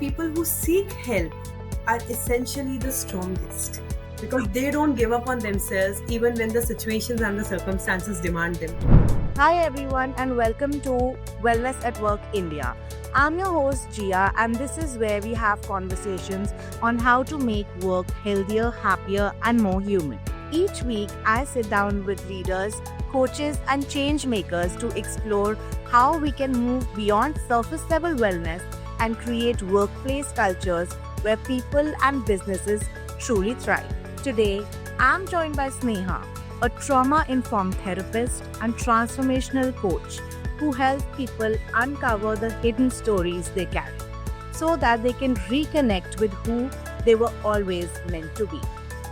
people who seek help are essentially the strongest because they don't give up on themselves even when the situations and the circumstances demand them. Hi everyone and welcome to Wellness at Work India. I'm your host Gia and this is where we have conversations on how to make work healthier, happier and more human. Each week I sit down with leaders, coaches and change makers to explore how we can move beyond surface level wellness and create workplace cultures where people and businesses truly thrive. Today I'm joined by Sneha, a trauma-informed therapist and transformational coach who helps people uncover the hidden stories they carry so that they can reconnect with who they were always meant to be.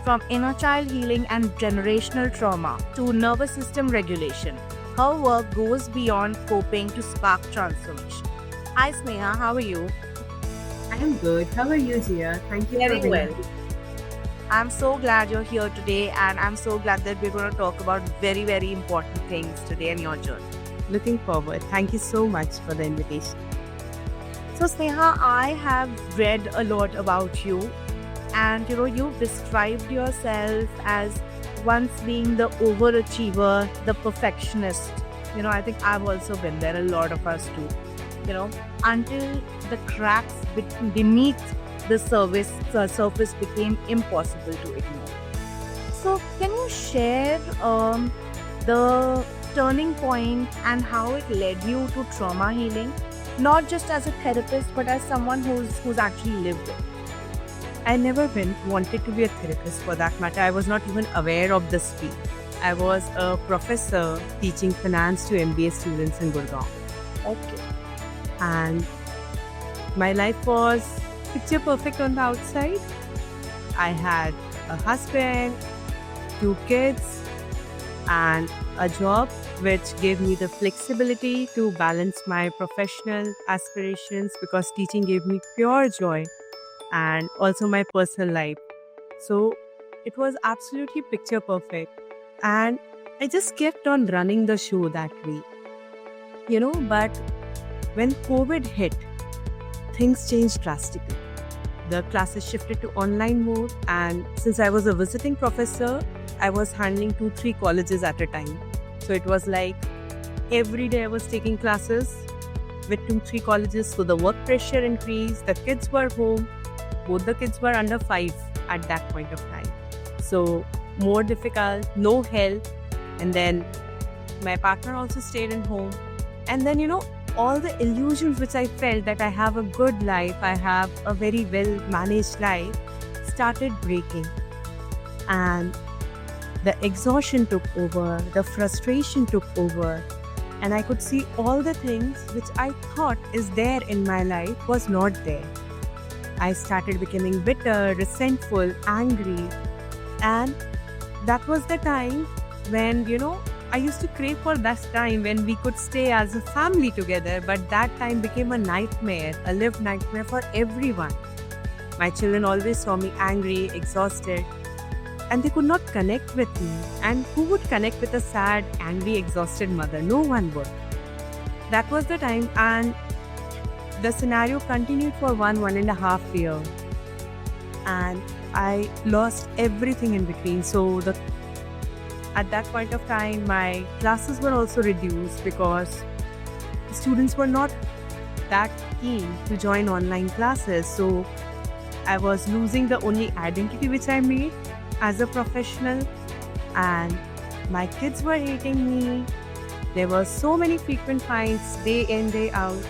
From inner child healing and generational trauma to nervous system regulation, her work goes beyond coping to spark transformation. Hi Sneha, how are you? I am good. How are you, Gia? Thank you for Very being well. here. I'm so glad you're here today, and I'm so glad that we're going to talk about very, very important things today in your journey. Looking forward. Thank you so much for the invitation. So, Sneha, I have read a lot about you, and you've described yourself as once being the overachiever, the perfectionist. I think I've also been there, a lot of us too, until the cracks beneath the surface became impossible to ignore. So, can you share the turning point and how it led you to trauma healing, not just as a therapist, but as someone who's actually lived it? I never wanted to be a therapist for that matter. I was not even aware of this field. I was a professor teaching finance to MBA students in Gurgaon. Okay. And my life was picture perfect on the outside. I had a husband, 2 kids, and a job which gave me the flexibility to balance my professional aspirations because teaching gave me pure joy and also my personal life. So it was absolutely picture perfect. And I just kept on running the show that way. But when COVID hit, things changed drastically. The classes shifted to online mode, and since I was a visiting professor, I was handling 2-3 colleges at a time. So it was like every day I was taking classes with 2-3 colleges. So the work pressure increased, the kids were home, both the kids were under 5 at that point of time. So more difficult, no help, and then my partner also stayed in home. And then, all the illusions which I felt that I have a good life, I have a very well managed life, started breaking. And the exhaustion took over, the frustration took over, and I could see all the things which I thought is there in my life was not there. I started becoming bitter, resentful, angry, and that was the time when, I used to crave for that time when we could stay as a family together, but that time became a nightmare, a lived nightmare for everyone. My children always saw me angry, exhausted, and they could not connect with me. And who would connect with a sad, angry, exhausted mother? No one would. That was the time, and the scenario continued for 1.5 years. And I lost everything in between. So at that point of time, my classes were also reduced because students were not that keen to join online classes. So I was losing the only identity which I made as a professional, and my kids were hating me. There were so many frequent fights day in, day out.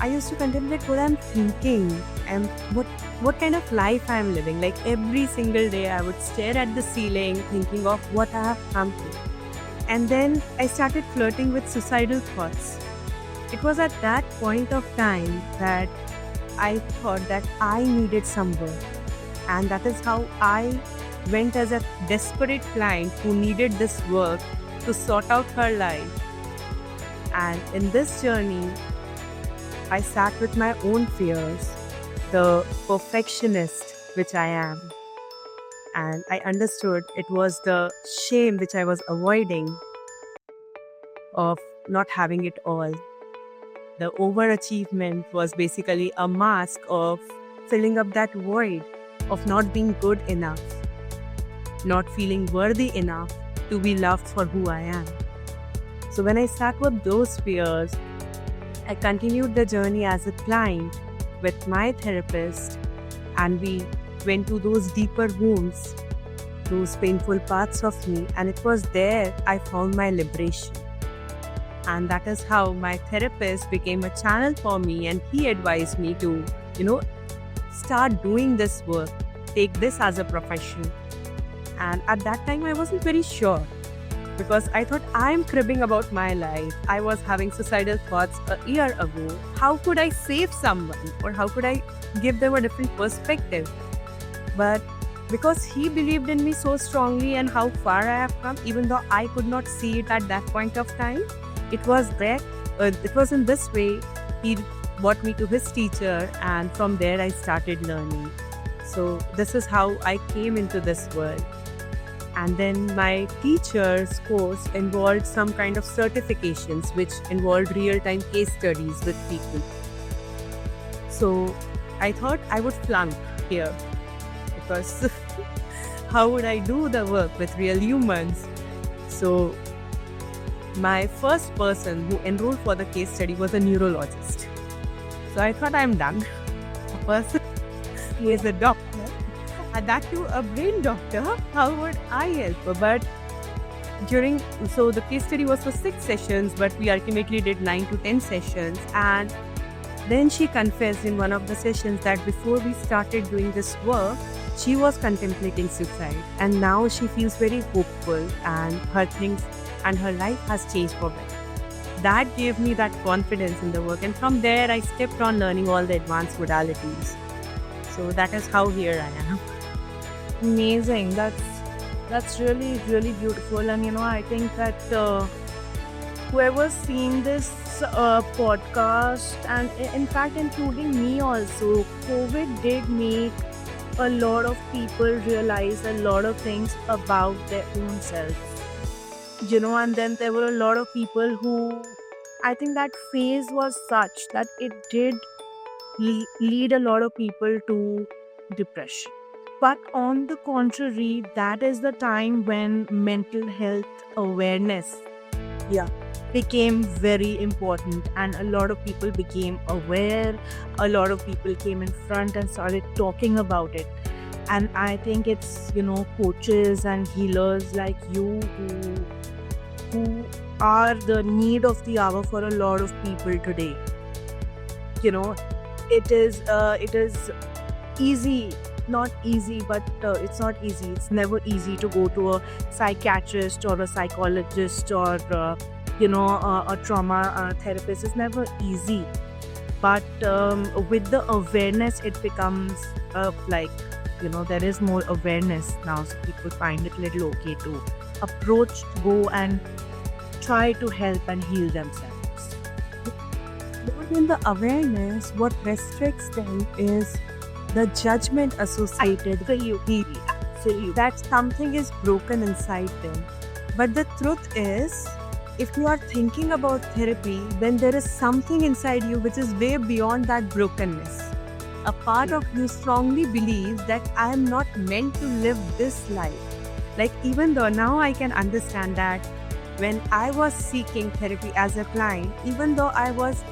I used to contemplate what I'm thinking and what kind of life I'm living. Like every single day I would stare at the ceiling thinking of what I have come to. And then I started flirting with suicidal thoughts. It was at that point of time that I thought that I needed some work. And that is how I went as a desperate client who needed this work to sort out her life. And in this journey, I sat with my own fears, the perfectionist which I am, and I understood it was the shame which I was avoiding of not having it all. The overachievement was basically a mask of filling up that void of not being good enough, not feeling worthy enough to be loved for who I am. So when I sat with those fears, I continued the journey as a client with my therapist, and we went to those deeper wounds, those painful parts of me, and it was there I found my liberation. And that is how my therapist became a channel for me, and he advised me to, start doing this work, take this as a profession. And at that time, I wasn't very sure because I thought I'm cribbing about my life. I was having suicidal thoughts a year ago. How could I save someone, or how could I give them a different perspective? But because he believed in me so strongly and how far I have come, even though I could not see it at that point of time, it was there. It was in this way he brought me to his teacher, and from there I started learning. So this is how I came into this world. And then my teacher's course involved some kind of certifications which involved real-time case studies with people. So I thought I would flunk here because how would I do the work with real humans? So my first person who enrolled for the case study was a neurologist. So I thought I'm done. A person who is a doctor, and that too a brain doctor, how would I help her? But so the case study was for 6 sessions, but we ultimately did 9 to 10 sessions. And then she confessed in one of the sessions that before we started doing this work, she was contemplating suicide. And now she feels very hopeful, and her things and her life has changed for better. That gave me that confidence in the work. And from there, I stepped on learning all the advanced modalities. So that is how here I am. Amazing. That's really, really beautiful. And I think that whoever's seeing this podcast, and in fact including me also, COVID did make a lot of people realize a lot of things about their own selves. And then there were a lot of people who, I think that phase was such that it did lead a lot of people to depression. But on the contrary, that is the time when mental health awareness became very important, and a lot of people became aware. A lot of people came in front and started talking about it. And I think it's coaches and healers like you who are the need of the hour for a lot of people today. It is easy, not easy, but it's not easy. It's never easy to go to a psychiatrist or a psychologist or a trauma therapist. It's never easy. But with the awareness, it becomes there is more awareness now, so people find it a little okay to approach, go and try to help and heal themselves. More than the awareness, what restricts them is the judgment associated with Absolutely. that something is broken inside them. But the truth is, if you are thinking about therapy, then there is something inside you which is way beyond that brokenness. A part of you strongly believes that I am not meant to live this life. Like, even though now I can understand that when I was seeking therapy as a client, even though I was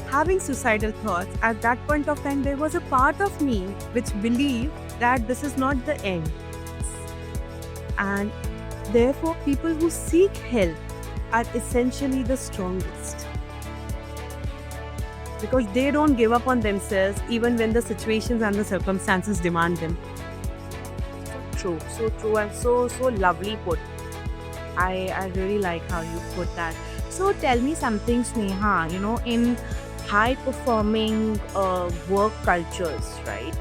having suicidal thoughts, at that point of time, there was a part of me which believed that this is not the end. And therefore, people who seek help are essentially the strongest, because they don't give up on themselves even when the situations and the circumstances demand them. So true, and so lovely put. I really like how you put that. So tell me something, Sneha. In high performing work cultures, right?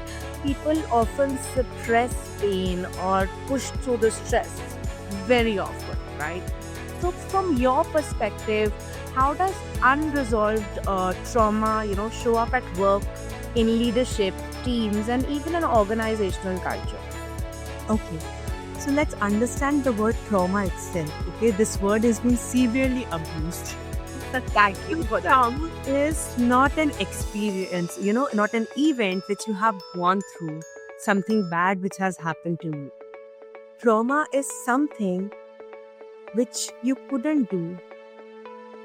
People often suppress pain or push through the stress very often, right? So from your perspective, how does unresolved trauma, show up at work, in leadership, teams, and even in organizational culture? Okay, so let's understand the word trauma itself. Okay, this word has been severely abused. Thank you for that. Trauma is not an experience, not an event which you have gone through, something bad which has happened to you. Trauma is something which you couldn't do,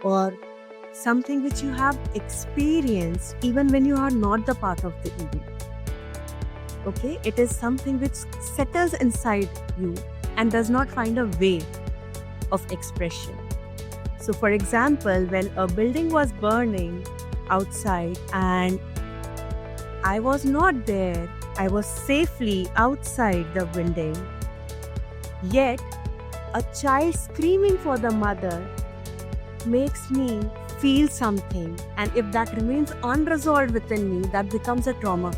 or something which you have experienced even when you are not the part of the event. Okay? It is something which settles inside you and does not find a way of expression. So, for example, when a building was burning outside and I was not there, I was safely outside the building, yet a child screaming for the mother makes me feel something, and if that remains unresolved within me, that becomes a trauma.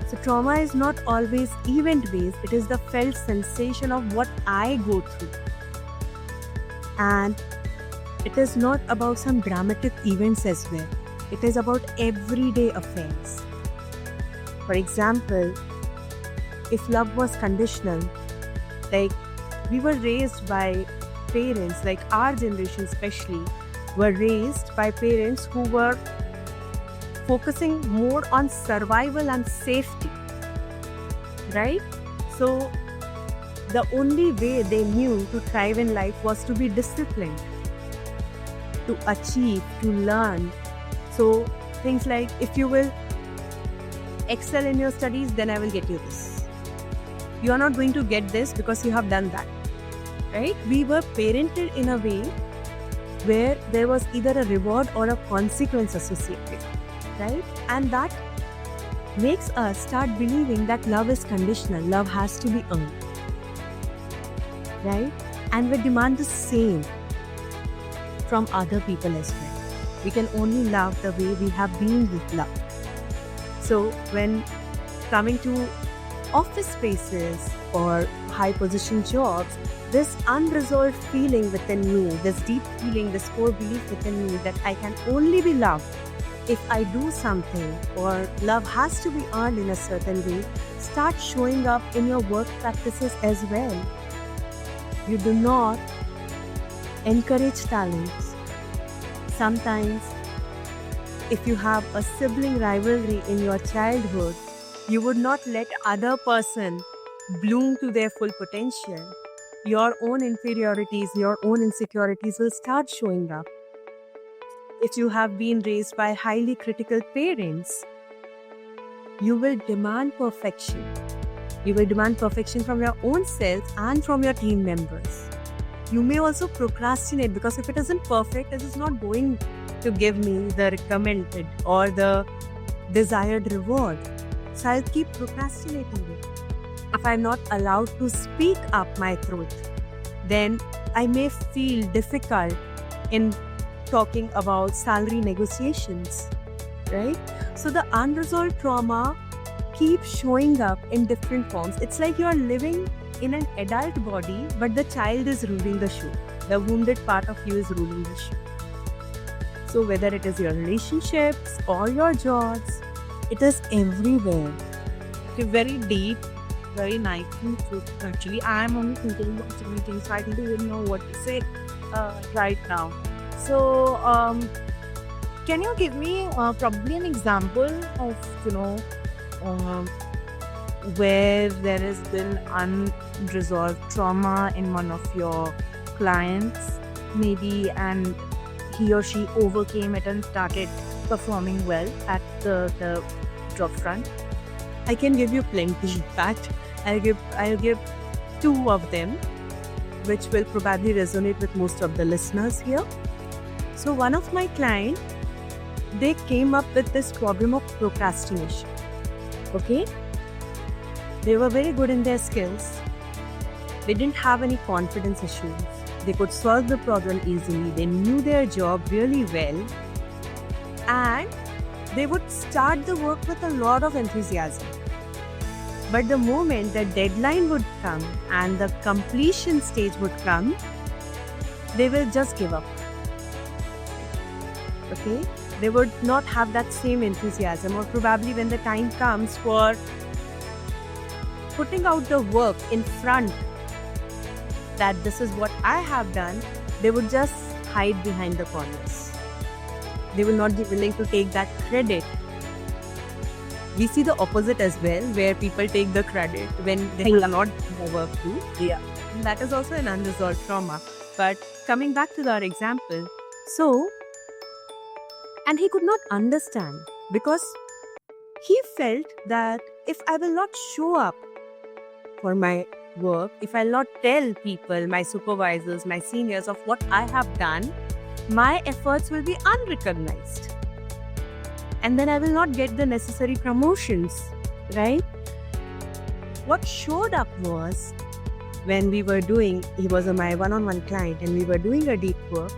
So trauma is not always event based, it is the felt sensation of what I go through. And it is not about some dramatic events as well. It is about everyday affairs. For example, if love was conditional, like we were raised by parents, like our generation especially, were raised by parents who were focusing more on survival and safety, right? So the only way they knew to thrive in life was to be disciplined, to achieve, to learn. So things like, if you will excel in your studies, then I will get you this. You are not going to get this because you have done that, right? We were parented in a way where there was either a reward or a consequence associated, right? And that makes us start believing that love is conditional, love has to be earned, right? And we demand the same from other people as well. We can only love the way we have been with love. So when coming to office spaces or high position jobs, this unresolved feeling within me, this deep feeling, this core belief within me that I can only be loved if I do something, or love has to be earned in a certain way, start showing up in your work practices as well. You do not encourage talents. Sometimes, if you have a sibling rivalry in your childhood, you would not let other person bloom to their full potential. Your own inferiorities, your own insecurities will start showing up. If you have been raised by highly critical parents, you will demand perfection. You will demand perfection from your own self and from your team members. You may also procrastinate, because if it isn't perfect, it is not going to give me the recommended or the desired reward. So I'll keep procrastinating it. If I'm not allowed to speak up my truth, then I may feel difficult in talking about salary negotiations, right? So the unresolved trauma keeps showing up in different forms. It's like you're living in an adult body, but the child is ruling the show. The wounded part of you is ruling the show. So whether it is your relationships or your jobs, it is everywhere. Okay, very deep, very nice. Actually, I'm only thinking about so many things, so I don't even know what to say right now. So, can you give me probably an example of, where there has been unresolved trauma in one of your clients, maybe, and he or she overcame it and started performing well at the job front? I can give you plenty. In fact, I'll give two of them, which will probably resonate with most of the listeners here. So one of my clients, they came up with this problem of procrastination. Okay? They were very good in their skills. They didn't have any confidence issues. They could solve the problem easily. They knew their job really well. And they would start the work with a lot of enthusiasm. But the moment the deadline would come and the completion stage would come, they will just give up. Okay? They would not have that same enthusiasm, or probably when the time comes for putting out the work in front, that this is what I have done, they would just hide behind the corners. They will not be willing to take that credit. We see the opposite as well, where people take the credit when they are not doing the work too. Yeah. And that is also an unresolved trauma. But coming back to our example, so, and he could not understand because he felt that if I will not show up for my work, if I'll not tell people, my supervisors, my seniors of what I have done, my efforts will be unrecognized. And then I will not get the necessary promotions, right? What showed up was when we were doing, he was my one-on-one client and we were doing a deep work,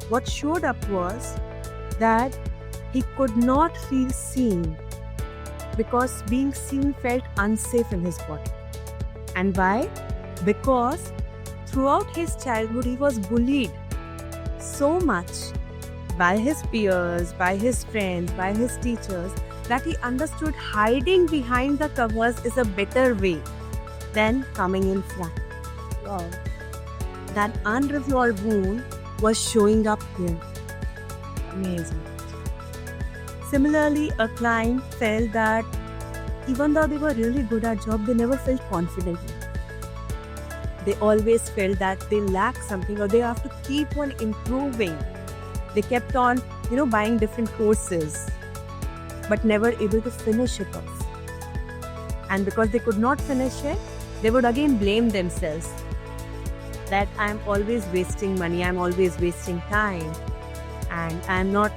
what showed up was that he could not feel seen because being seen felt unsafe in his body. And why? Because throughout his childhood, he was bullied so much by his peers, by his friends, by his teachers, that he understood hiding behind the covers is a better way than coming in front. Wow. That unresolved wound was showing up here. Amazing. Similarly, a client felt that even though they were really good at job, they never felt confident. They always felt that they lack something or they have to keep on improving. They kept on, buying different courses, but never able to finish it off. And because they could not finish it, they would again blame themselves that I'm always wasting money, I'm always wasting time, and I'm not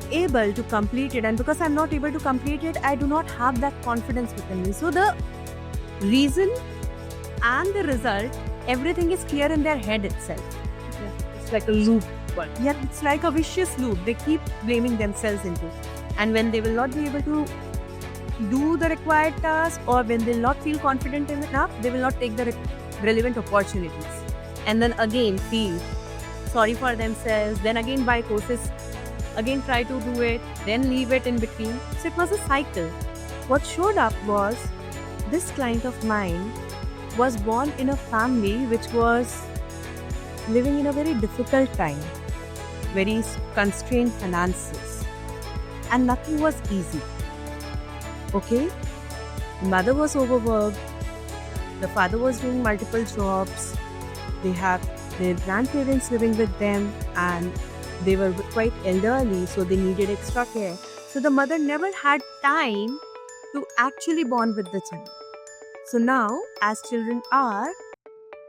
able to complete it. And because I'm not able to complete it, I do not have that confidence within me. So the reason and the result, everything is clear in their head itself. It's like a loop. Yeah, it's like a vicious loop. They keep blaming themselves into. And when they will not be able to do the required task or when they'll not feel confident enough, they will not take the relevant opportunities. And then again feel sorry for themselves, then again buy courses, again try to do it, then leave it in between. So it was a cycle. What showed up was this client of mine was born in a family which was living in a very difficult time, very constrained finances, and nothing was easy. Okay? The mother was overworked, the father was doing multiple jobs, they have their grandparents living with them, and they were quite elderly, so they needed extra care. So the mother never had time to actually bond with the child. So now, as children are,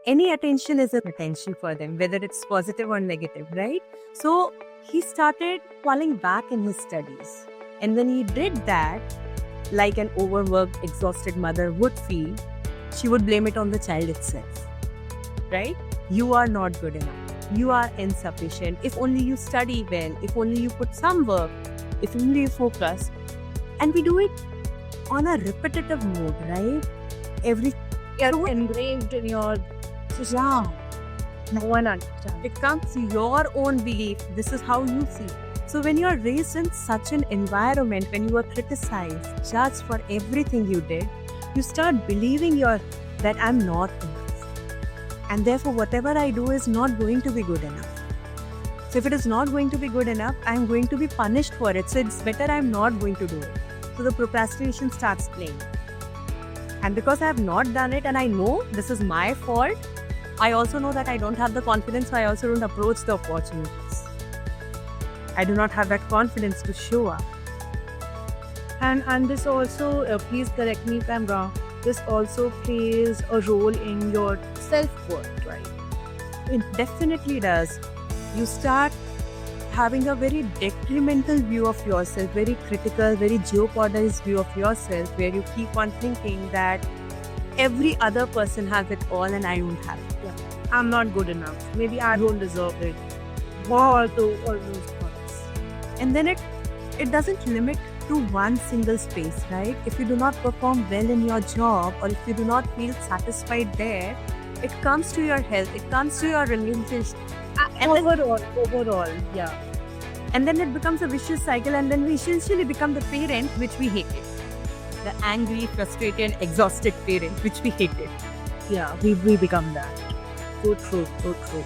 any attention is attention for them, whether it's positive or negative, right? So he started falling back in his studies. And when he did that, like an overworked, exhausted mother would feel, she would blame it on the child itself, right? You are not good enough. You are insufficient. If only you study well, if only you put some work, if only you focus. And we do it on a repetitive mode, right? You're engraved in your system. No one understands. It becomes your own belief. This is how you see. So when you are raised in such an environment, when you are criticized, judged for everything you did, you start believing that I'm not enough. And therefore, whatever I do is not going to be good enough. So if it is not going to be good enough, I'm going to be punished for it. So it's better I'm not going to do it. So the procrastination starts playing. And because I have not done it and I know this is my fault, I also know that I don't have the confidence, so I also don't approach the opportunities. I do not have that confidence to show up. And this also, please correct me if I'm wrong, this also plays a role in your self-worth, right? It definitely does. You start having a very detrimental view of yourself, very critical, very jeopardized view of yourself, where you keep on thinking that every other person has it all and I don't have it. Yeah. I'm not good enough. Maybe I don't deserve it. All those thoughts. And then it doesn't limit to one single space, right? If you do not perform well in your job or if you do not feel satisfied there, it comes to your health, it comes to your relationship. Overall, yeah. And then it becomes a vicious cycle, and then we essentially become the parent which we hated. The angry, frustrated, exhausted parent which we hated. Yeah, we become that. So true, so true.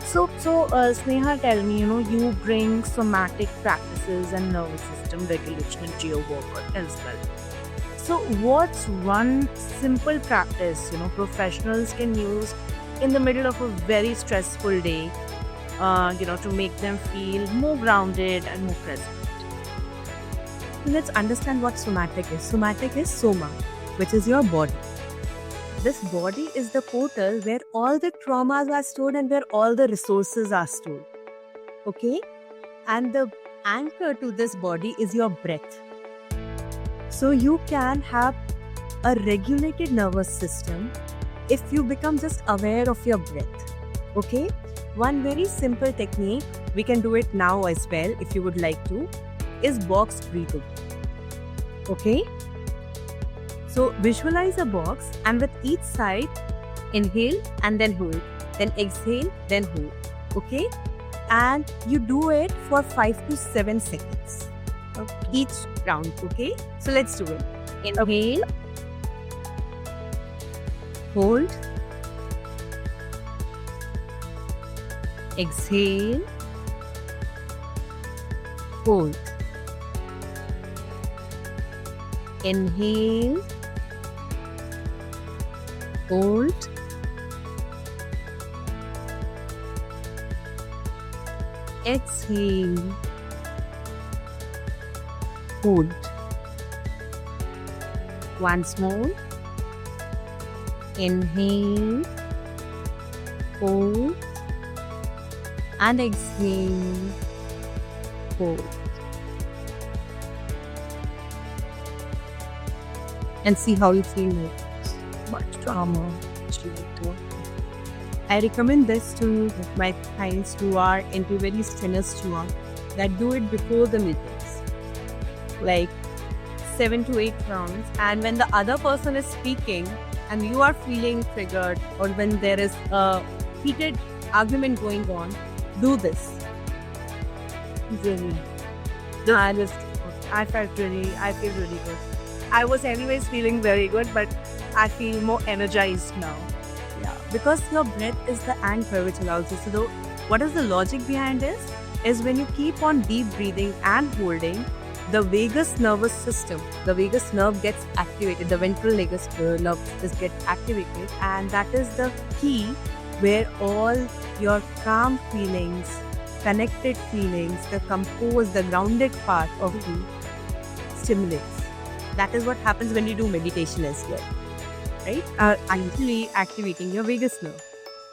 So, Sneha, tell me, you bring somatic practices and nervous system regulation into your work as well. So, what's one simple practice, professionals can use in the middle of a very stressful day, to make them feel more grounded and more present? Let's understand what somatic is. Somatic is soma, which is your body. This body is the portal where all the traumas are stored and where all the resources are stored. Okay? And the anchor to this body is your breath. So you can have a regulated nervous system if you become just aware of your breath. Okay? One very simple technique, we can do it now as well if you would like to, is box breathing. Okay? So visualize a box and with each side, inhale and then hold. Then exhale, then hold. Okay? And you do it for 5 to 7 seconds. Okay. Each round. Okay? So let's do it. Inhale. Hold. Exhale. Hold. Inhale. Hold. Exhale. Hold. Once more. Inhale. Hold. And exhale. Hold. And see how you feel like Much trauma. I recommend this to my clients who are into very strenuous work that do it before the meetings, like 7 to 8 rounds. And when the other person is speaking and you are feeling triggered, or when there is a heated argument going on, do this. Really. I feel really good. I was anyways feeling very good, but I feel more energized now. Yeah, because your breath is the anchor which allows you to do. What is the logic behind this? Is when you keep on deep breathing and holding, the vagus nervous system, the vagus nerve gets activated, the ventral vagus nerve is get activated, and that is the key where all your calm feelings, connected feelings, the composed, the grounded part of you stimulates. That is what happens when you do meditation as well, right? Actually activating your vagus nerve.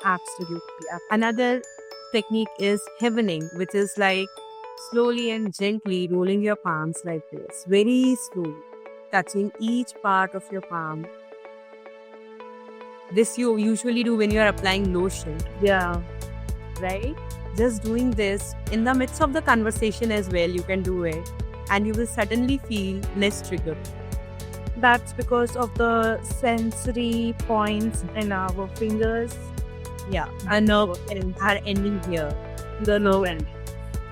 Absolutely. Another technique is heavening, which is like slowly and gently rolling your palms like this, very slowly, touching each part of your palm. This you usually do when you are applying lotion, Yeah. right? Just doing this in the midst of the conversation as well, you can do it, and you will suddenly feel less triggered. That's because of the sensory points in our fingers. Yeah, a nerve are ending here. The nerve end.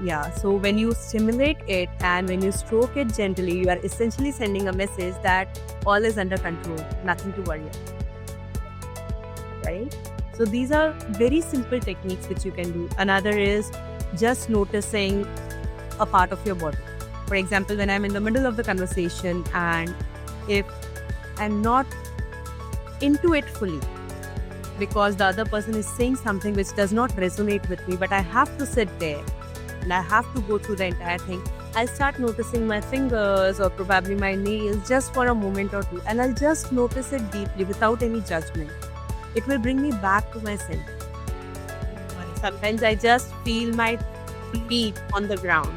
Yeah, so when you stimulate it and when you stroke it gently, you are essentially sending a message that all is under control, nothing to worry about. Right? So these are very simple techniques which you can do. Another is just noticing a part of your body. For example, when I'm in the middle of the conversation and if I'm not into it fully because the other person is saying something which does not resonate with me, but I have to sit there and I have to go through the entire thing, I'll start noticing my fingers or probably my nails just for a moment or two, and I'll just notice it deeply without any judgment. It will bring me back to myself. Sometimes I just feel my feet on the ground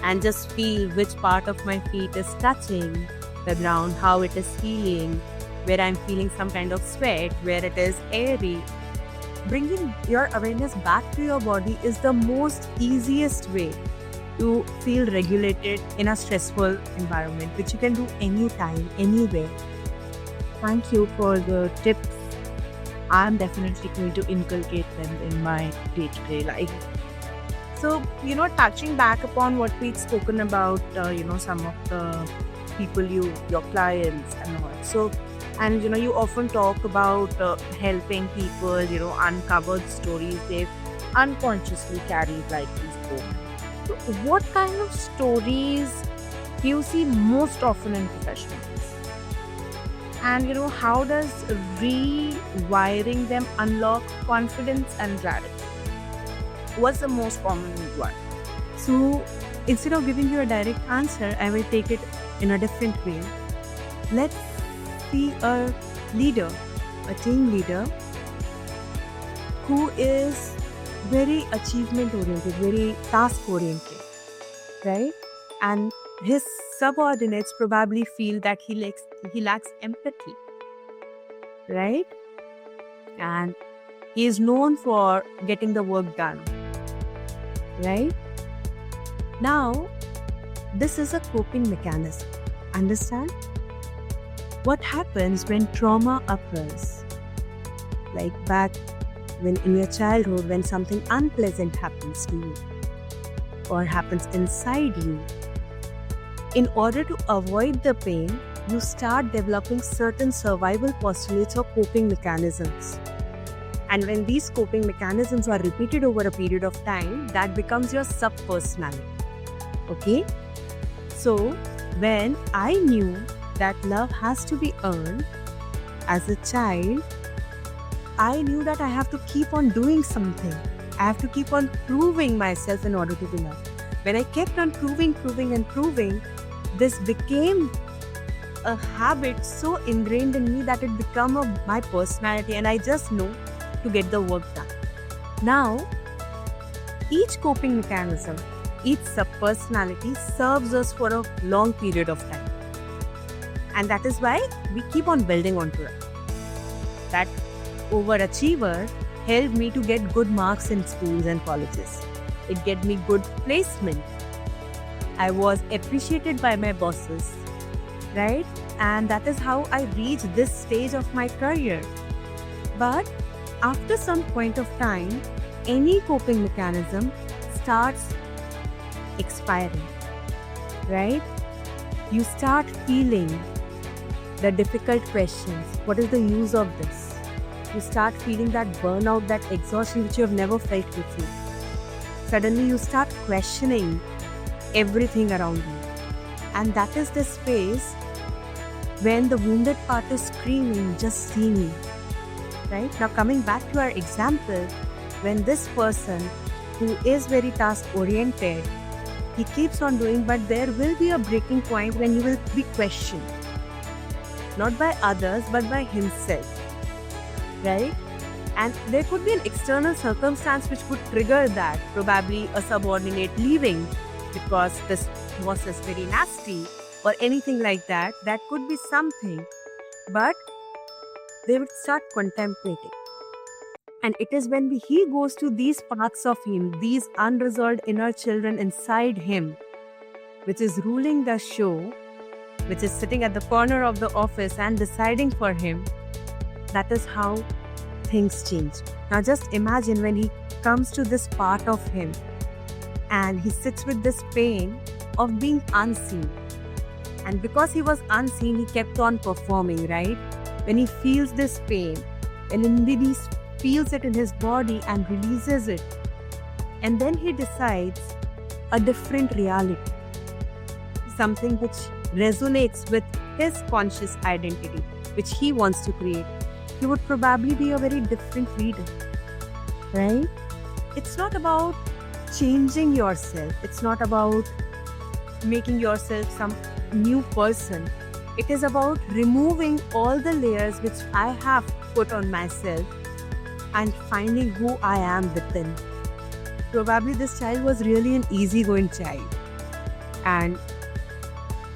and just feel which part of my feet is touching the ground, how it is feeling, where I'm feeling some kind of sweat, where it is airy. Bringing your awareness back to your body is the most easiest way to feel regulated in a stressful environment, which you can do anytime, anywhere. Thank you for the tips. I'm definitely going to inculcate them in my day-to-day life. So, touching back upon what we'd spoken about, some of the people your clients and all. So, and you often talk about helping people, uncovered stories they've unconsciously carried like we spoke. So what kind of stories do you see most often in professionals? And how does rewiring them unlock confidence and clarity? What's the most common one? So instead of giving you a direct answer, I will take it in a different way. Let's see a leader, a team leader who is very achievement oriented, very task oriented, right? And his subordinates probably feel that he lacks empathy, right? And he is known for getting the work done, right? Now, this is a coping mechanism. Understand? What happens when trauma occurs? Like back when in your childhood, when something unpleasant happens to you or happens inside you, in order to avoid the pain, you start developing certain survival postulates or coping mechanisms. And when these coping mechanisms are repeated over a period of time, that becomes your subpersonality. Okay? So, when I knew that love has to be earned as a child, I knew that I have to keep on doing something. I have to keep on proving myself in order to be loved. When I kept on proving, this became a habit so ingrained in me that it became my personality, and I just know to get the work done. Now, each coping mechanism, each subpersonality serves us for a long period of time. And that is why we keep on building onto it. That overachiever helped me to get good marks in schools and colleges. It gave me good placement. I was appreciated by my bosses, right? And that is how I reached this stage of my career. But after some point of time, any coping mechanism starts expiring, right? You start feeling the difficult questions. What is the use of this? You start feeling that burnout, that exhaustion which you have never felt before. Suddenly you start questioning everything around you. And that is the space when the wounded part is screaming, just see me. Right? Now coming back to our example, when this person who is very task oriented, he keeps on doing, but there will be a breaking point when you will be questioned. Not by others, but by himself. Right? And there could be an external circumstance which could trigger that, probably a subordinate leaving because this boss is very nasty or anything like that. That could be something. But they would start contemplating. And it is when he goes to these parts of him, these unresolved inner children inside him, which is ruling the show, which is sitting at the corner of the office and deciding for him, that is how things change. Now just imagine when he comes to this part of him and he sits with this pain of being unseen. And because he was unseen, he kept on performing, right? When he feels this pain, and he feels it in his body and releases it, and then he decides a different reality, something which resonates with his conscious identity, which he wants to create, he would probably be a very different leader, right? It's not about changing yourself. It's not about making yourself some new person. It is about removing all the layers which I have put on myself and finding who I am within. Probably this child was really an easygoing child, and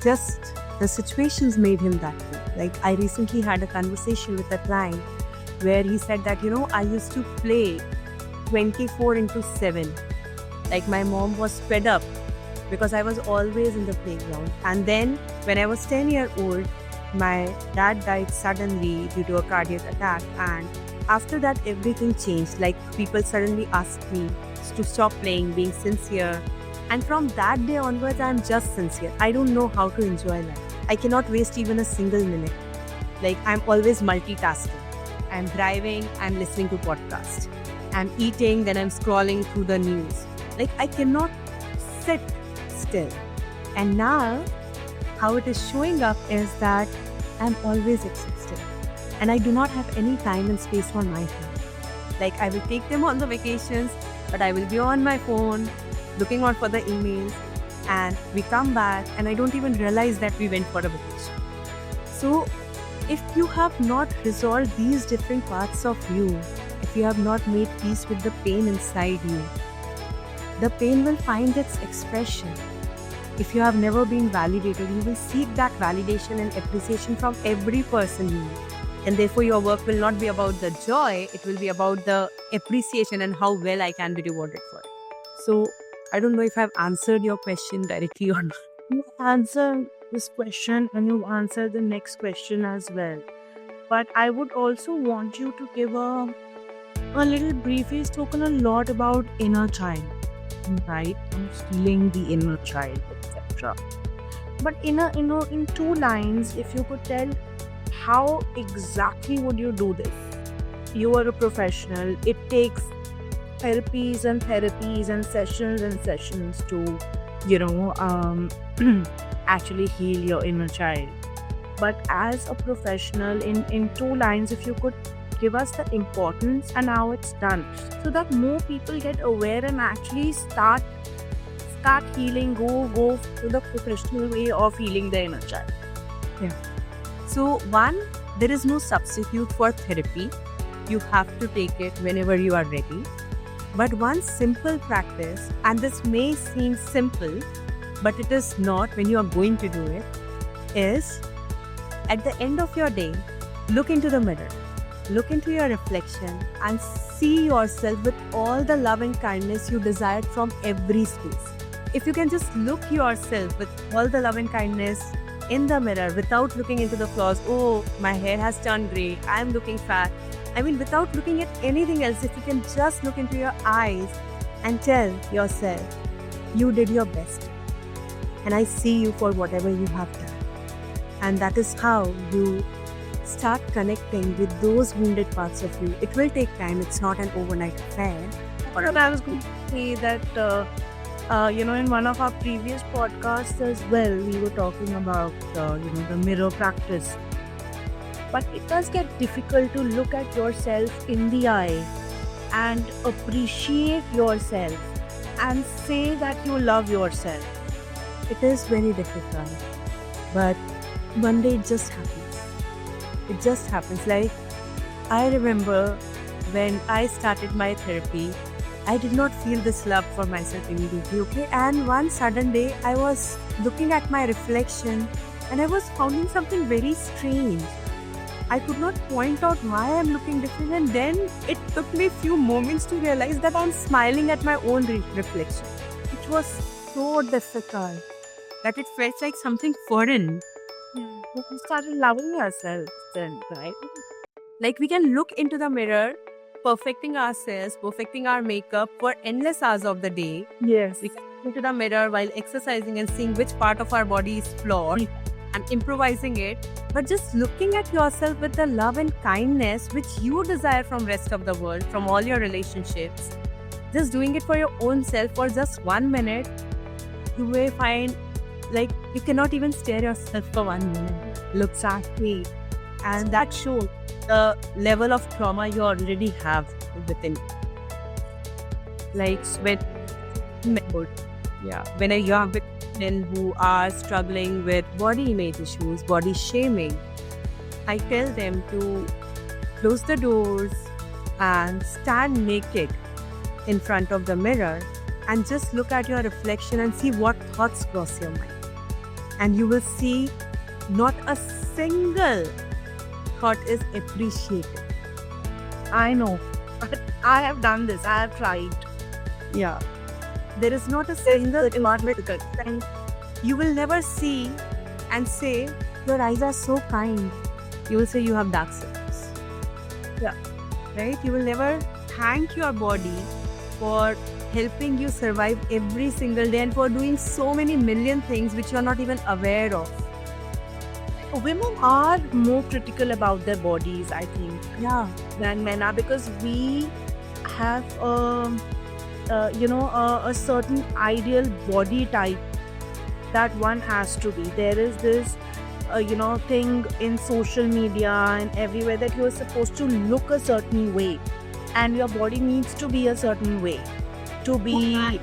just the situations made him that way. Like I recently had a conversation with a client where he said that, I used to play 24/7. Like my mom was fed up because I was always in the playground. And then when I was 10 years old, my dad died suddenly due to a cardiac attack. And after that, everything changed. Like people suddenly asked me to stop playing, being sincere. And from that day onwards, I'm just sincere. I don't know how to enjoy life. I cannot waste even a single minute. Like I'm always multitasking. I'm driving, I'm listening to podcasts. I'm eating, then I'm scrolling through the news. Like, I cannot sit still. And now, how it is showing up is that I'm always exhausted. And I do not have any time and space for my phone. Like, I will take them on the vacations, but I will be on my phone, looking out for the emails, and we come back, and I don't even realize that we went for a vacation. So, if you have not resolved these different parts of you, if you have not made peace with the pain inside you, the pain will find its expression. If you have never been validated, you will seek that validation and appreciation from every person you meet. And therefore, your work will not be about the joy, it will be about the appreciation and how well I can be rewarded for it. So, I don't know if I've answered your question directly or not. You answered this question and you answered the next question as well. But I would also want you to give a little brief. We've spoken a lot about inner child, right? And healing the inner child, etc. But in 2 lines, if you could tell how exactly would you do this? You are a professional. It takes therapies and sessions to, actually heal your inner child. But as a professional, in 2 lines, if you could give us the importance and how it's done, so that more people get aware and actually start healing, go to the professional way of healing the inner child. So, one, there is no substitute for therapy. You have to take it whenever you are ready. But one simple practice, and this may seem simple, but it is not when you are going to do it, is at the end of your day, look into the mirror, look into your reflection, and see yourself with all the love and kindness you desired from every space. If you can just look yourself with all the love and kindness in the mirror without looking into the flaws, oh, my hair has turned grey, I'm looking fat. I mean, without looking at anything else, if you can just look into your eyes and tell yourself, you did your best. And I see you for whatever you have done. And that is how you start connecting with those wounded parts of you. It will take time. It's not an overnight affair. But I was going to say that, in one of our previous podcasts as well, we were talking about, the mirror practice. But it does get difficult to look at yourself in the eye and appreciate yourself and say that you love yourself. It is very difficult. But one day it just happens. It just happens. Like, I remember when I started my therapy, I did not feel this love for myself immediately, okay? And one sudden day, I was looking at my reflection and I was finding something very strange. I could not point out why I'm looking different, and then it took me a few moments to realize that I'm smiling at my own reflection. It was so difficult that it felt like something foreign. You started loving yourself then, right? Like, we can look into the mirror, perfecting ourselves, perfecting our makeup for endless hours of the day. Yes. We can look into the mirror while exercising and seeing which part of our body is flawed and improvising it. But just looking at yourself with the love and kindness which you desire from rest of the world, from all your relationships, just doing it for your own self for just 1 minute, you may find like you cannot even stare yourself for 1 minute. Looks at me. And that shows the level of trauma you already have within you. Like when you have women who are struggling with body image issues, body shaming, I tell them to close the doors and stand naked in front of the mirror and just look at your reflection and see what thoughts cross your mind. And you will see not a single thought is appreciated. I know. I have done this. I have tried. Yeah. There is not a single difficult thing. You will never see and say, your eyes are so kind. You will say you have dark circles. Yeah. Right? You will never thank your body for helping you survive every single day and for doing so many million things which you are not even aware of. Women are more critical about their bodies, I think, Yeah. than men are, because we have a certain ideal body type that one has to be. There is this thing in social media and everywhere that you are supposed to look a certain way, and your body needs to be a certain way to be.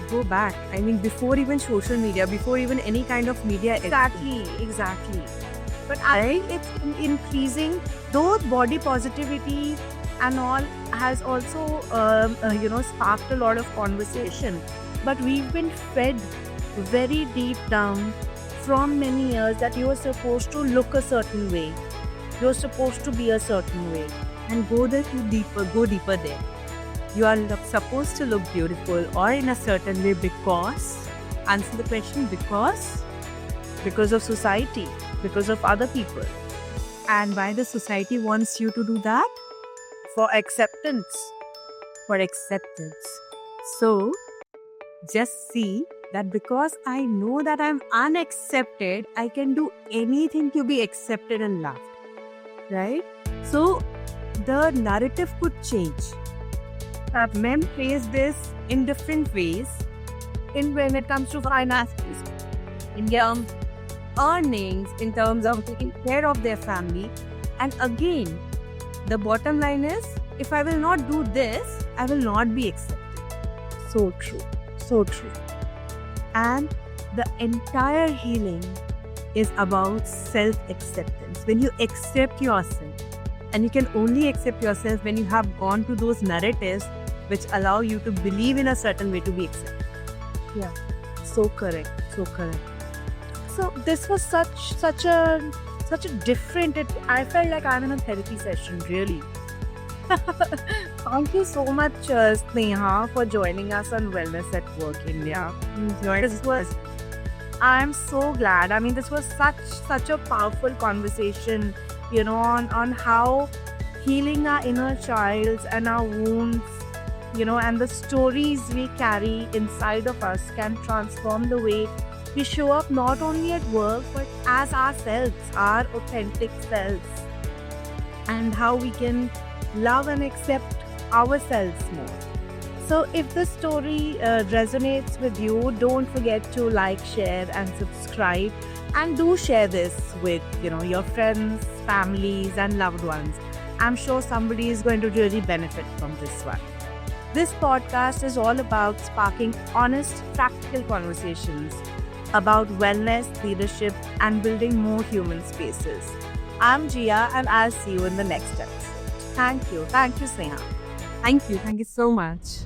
Go back. I mean, before even social media, before even any kind of media. Exactly. But I think it's increasing, though body positivity and all has also sparked a lot of conversation. But we've been fed very deep down from many years that you are supposed to look a certain way. You're supposed to be a certain way. And go deeper there. You are supposed to look beautiful or in a certain way because, answer the question, Because of society, because of other people. And why the society wants you to do that? For acceptance. For acceptance. So, just see that because I know that I'm unaccepted, I can do anything to be accepted and loved. Right? So, the narrative could change. Men face this in different ways When it comes to finances, in terms of earnings, in terms of taking care of their family. And again, the bottom line is, if I will not do this, I will not be accepted. so true. And the entire healing is about self-acceptance. When you accept yourself, and you can only accept yourself when you have gone to those narratives which allow you to believe in a certain way to be accepted. Yeah, so correct. So this was such a different. I felt like I'm in a therapy session, really. Thank you so much, Sneha, for joining us on Wellness at Work India. I'm so glad. I mean, this was such a powerful conversation, on how healing our inner childs and our wounds, and the stories we carry inside of us can transform the way we show up not only at work but as ourselves, our authentic selves, and how we can love and accept ourselves more. So if the story resonates with you, don't forget to like, share and subscribe, and do share this with your friends, families and loved ones. I'm sure somebody is going to really benefit from this one. This podcast is all about sparking honest, practical conversations about wellness, leadership and building more human spaces. I'm Jia and I'll see you in the next episode. Thank you, Sneha. Thank you so much.